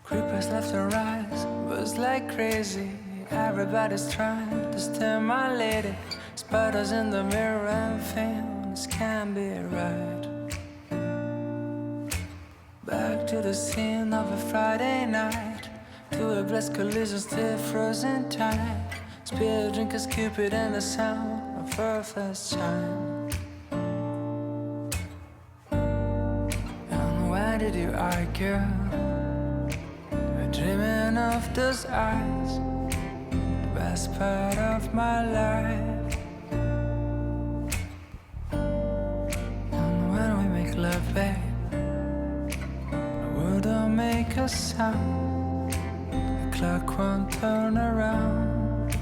Creepers left and right, buzz like crazy. Everybody's trying to steal my lady. Spiders in the mirror and things can't be right. Back to the scene of a Friday night, to a blessed collision still frozen tight. Spill drinkers, Cupid and the sound of her first chime. And why did you argue? We're dreaming of those eyes, the best part of my life. And when we make love, babe, don't make a sound, the clock won't turn around.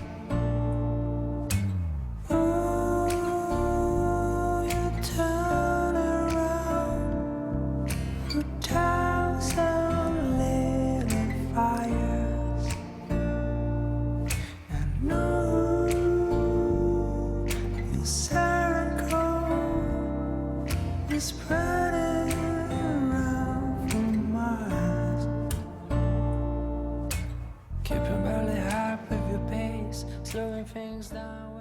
Ooh, you turn around, 2,000 little fires. And ooh, your circle is spreading. Keep your belly high with your pace, slowing things down.